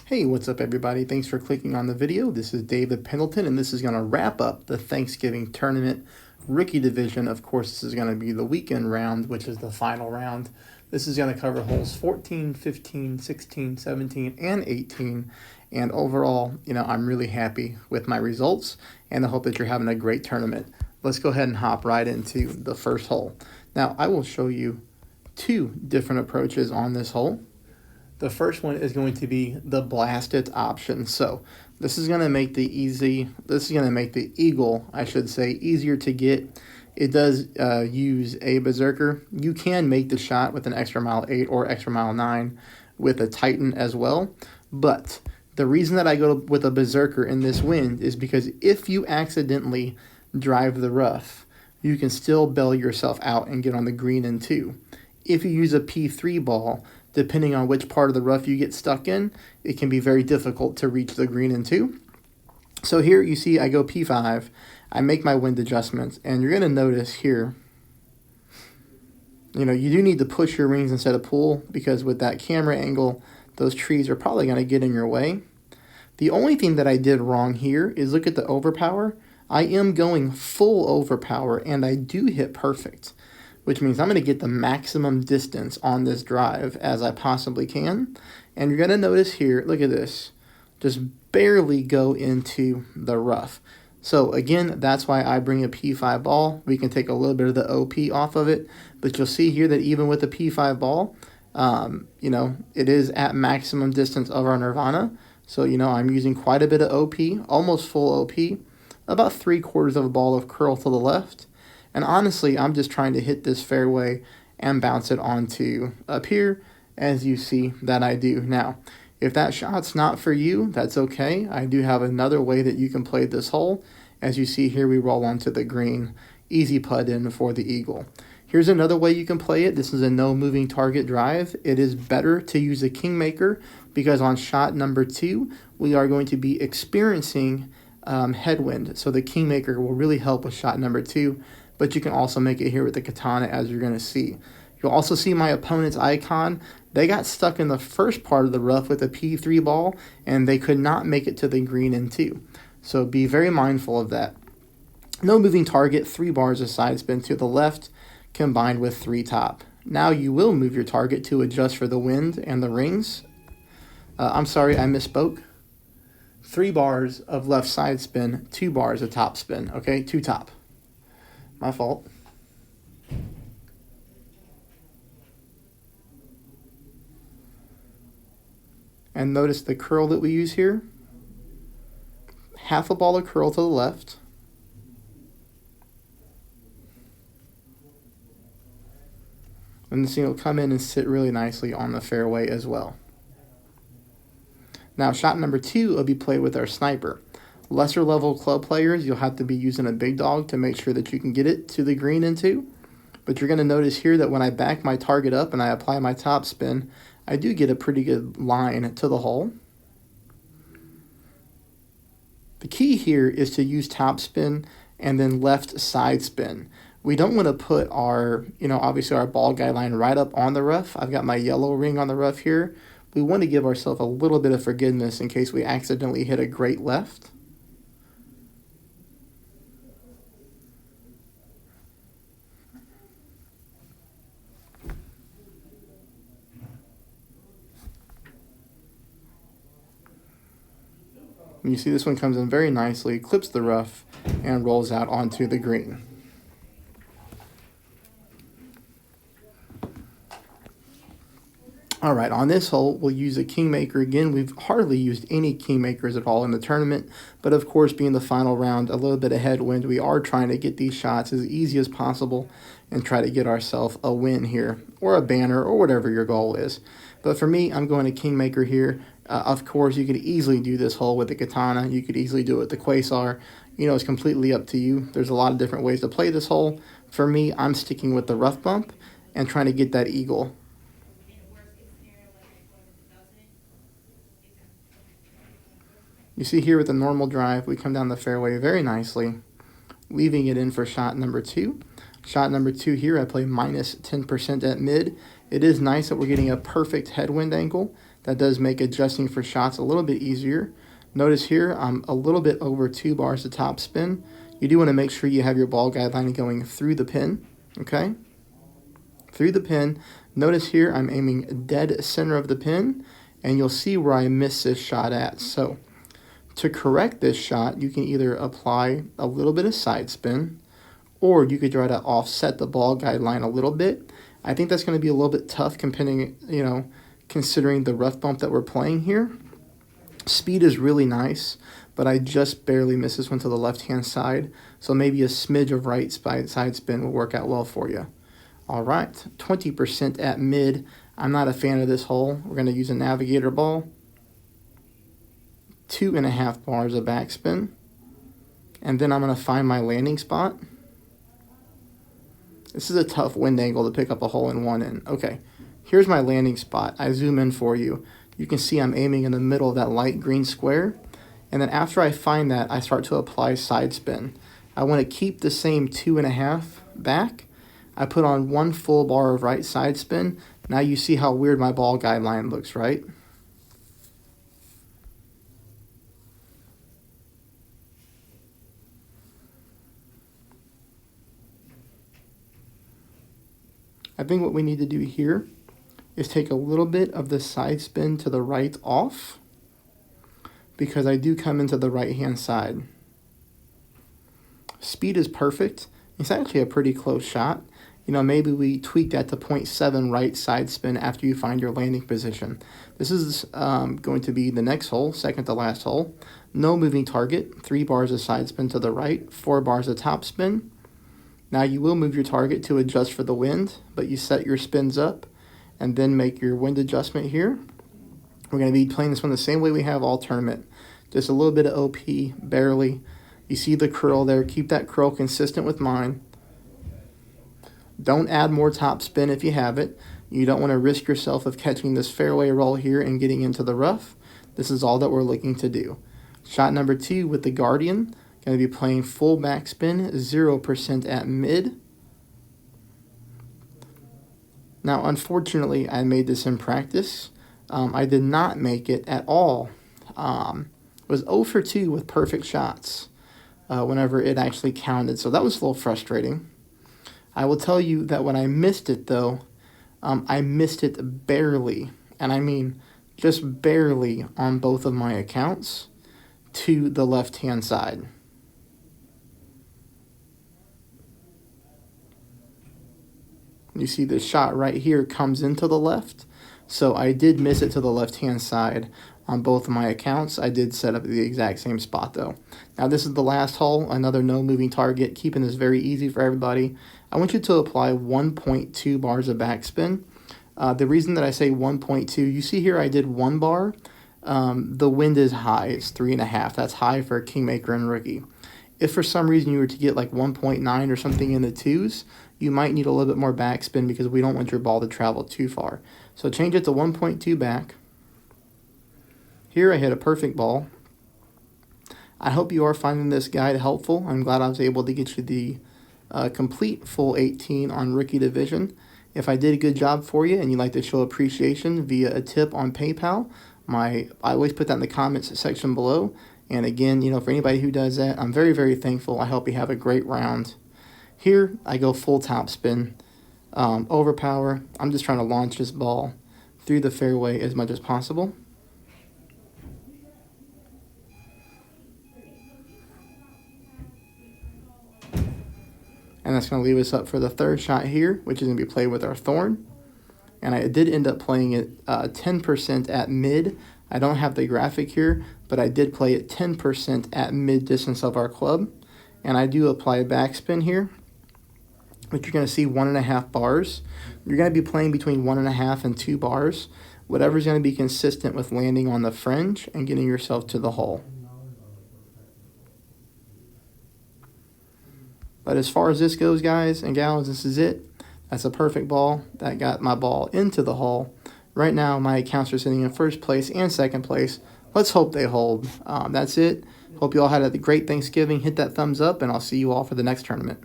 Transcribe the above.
Hey, what's up everybody? Thanks for clicking on the video. This is David Pendleton, and this is going to wrap up the Thanksgiving Tournament Rookie Division. Of course, this is going to be the weekend round, which is the final round. This is going to cover holes 14, 15, 16, 17, and 18. And overall, I'm really happy with my results, and I hope that you're having a great tournament. Let's go ahead and hop right into the first hole. Now, I will show you two different approaches on this hole. The first one is going to be the blast it option. So this is going to make the eagle, I should say, easier to get. It does use a berserker. You can make the shot with an extra mile 8 or extra mile 9 with a Titan as well. But the reason that I go with a berserker in this wind is because if you accidentally drive the rough, you can still bail yourself out and get on the green in 2. If you use a P3 ball, depending on which part of the rough you get stuck in, it can be very difficult to reach the green in 2. So here you see I go P5, I make my wind adjustments, and you're going to notice here, you do need to push your rings instead of pull, because with that camera angle, those trees are probably going to get in your way. The only thing that I did wrong here is look at the overpower. I am going full overpower, and I do hit perfect, which means I'm going to get the maximum distance on this drive as I possibly can. And you're going to notice here, look at this, just barely go into the rough. So again, that's why I bring a P5 ball. We can take a little bit of the OP off of it, but you'll see here that even with the P5 ball, it is at maximum distance of our Nirvana. So, I'm using quite a bit of OP, almost full OP, about 3/4 of a ball of curl to the left. And honestly, I'm just trying to hit this fairway and bounce it onto up here, as you see that I do. Now, if that shot's not for you, that's okay. I do have another way that you can play this hole. As you see here, we roll onto the green, easy putt in for the eagle. Here's another way you can play it. This is a no moving target drive. It is better to use a Kingmaker because on shot number 2, we are going to be experiencing headwind. So the Kingmaker will really help with shot number 2. But you can also make it here with the Katana, as you're going to see. You'll also see my opponent's icon. They got stuck in the first part of the rough with a P3 ball, and they could not make it to the green in 2. So be very mindful of that. No moving target, 3 bars of side spin to the left, combined with 3 top. Now you will move your target to adjust for the wind and the rings. I'm sorry, I misspoke. 3 bars of left side spin, 2 bars of top spin, okay? 2 top. My fault. And notice the curl that we use here. Half a ball of curl to the left. And this thing will come in and sit really nicely on the fairway as well. Now shot number 2 will be played with our sniper. Lesser level club players, you'll have to be using a big dog to make sure that you can get it to the green in 2. But you're going to notice here that when I back my target up and I apply my top spin, I do get a pretty good line to the hole. The key here is to use top spin and then left side spin. We don't want to put our, obviously our ball guide line right up on the rough. I've got my yellow ring on the rough here. We want to give ourselves a little bit of forgiveness in case we accidentally hit a great left. You see this one comes in very nicely, clips the rough, and rolls out onto the green. All right, on this hole, we'll use a Kingmaker again. We've hardly used any Kingmakers at all in the tournament, but of course, being the final round, a little bit of headwind, we are trying to get these shots as easy as possible and try to get ourselves a win here, or a banner, or whatever your goal is. But for me, I'm going to Kingmaker here. Of course, you could easily do this hole with the Katana. You could easily do it with the Quasar. It's completely up to you. There's a lot of different ways to play this hole. For me, I'm sticking with the rough bump and trying to get that eagle. You see here with the normal drive, we come down the fairway very nicely, leaving it in for shot number 2. Shot number 2 here, I play minus 10% at mid. It is nice that we're getting a perfect headwind angle. That does make adjusting for shots a little bit easier. Notice here, I'm a little bit over 2 bars to top spin. You do want to make sure you have your ball guideline going through the pin, okay? Through the pin. Notice here, I'm aiming dead center of the pin, and you'll see where I miss this shot at. So, to correct this shot, you can either apply a little bit of side spin, or you could try to offset the ball guideline a little bit. I think that's going to be a little bit tough, considering the rough bump that we're playing here. Speed is really nice, but I just barely missed this one to the left-hand side, so maybe a smidge of right side spin will work out well for you. All right, 20% at mid. I'm not a fan of this hole. We're going to use a navigator ball. 2.5 bars of backspin. And then I'm going to find my landing spot. This is a tough wind angle to pick up a hole in one in. Okay, here's my landing spot. I zoom in for you. You can see I'm aiming in the middle of that light green square. And then after I find that, I start to apply side spin. I want to keep the same 2.5 back. I put on 1 full bar of right side spin. Now you see how weird my ball guideline looks, right? I think what we need to do here is take a little bit of the side spin to the right off, because I do come into the right hand side. Speed is perfect. It's actually a pretty close shot. Maybe we tweak that to 0.7 right side spin after you find your landing position. This is going to be the next hole, second to last hole. No moving target, 3 bars of side spin to the right, 4 bars of top spin. Now you will move your target to adjust for the wind, but you set your spins up and then make your wind adjustment here. We're going to be playing this one the same way we have all tournament. Just a little bit of OP, barely. You see the curl there. Keep that curl consistent with mine. Don't add more top spin if you have it. You don't want to risk yourself of catching this fairway roll here and getting into the rough. This is all that we're looking to do. Shot number 2 with the Guardian. Going to be playing full backspin, 0% at mid. Now, unfortunately, I made this in practice. I did not make it at all. Was 0 for 2 with perfect shots whenever it actually counted, so that was a little frustrating. I will tell you that when I missed it, though, I missed it barely, and I mean just barely on both of my accounts to the left-hand side. You see this shot right here comes into the left, so I did miss it to the left-hand side on both of my accounts. I did set up the exact same spot, though. Now, this is the last hole, another no moving target, keeping this very easy for everybody. I want you to apply 1.2 bars of backspin. The reason that I say 1.2, you see here I did 1 bar. The wind is high. It's 3.5. That's high for a Kingmaker and Rookie. If for some reason you were to get like 1.9 or something in the 2s, you might need a little bit more backspin because we don't want your ball to travel too far. So change it to 1.2 back. Here I hit a perfect ball. I hope you are finding this guide helpful. I'm glad I was able to get you the complete full 18 on Rookie Division. If I did a good job for you and you'd like to show appreciation via a tip on PayPal, I always put that in the comments section below. And again, for anybody who does that, I'm very, very thankful. I hope you have a great round. Here, I go full top spin, overpower. I'm just trying to launch this ball through the fairway as much as possible. And that's going to leave us up for the third shot here, which is going to be played with our Thorn. And I did end up playing it 10% at mid. I don't have the graphic here, but I did play it 10% at mid distance of our club. And I do apply a backspin here, which you're going to see 1.5 bars. You're going to be playing between 1.5 and 2 bars. Whatever's going to be consistent with landing on the fringe and getting yourself to the hole. But as far as this goes, guys and gals, this is it. That's a perfect ball. That got my ball into the hole. Right now, my accounts are sitting in first place and second place. Let's hope they hold. That's it. Hope you all had a great Thanksgiving. Hit that thumbs up, and I'll see you all for the next tournament.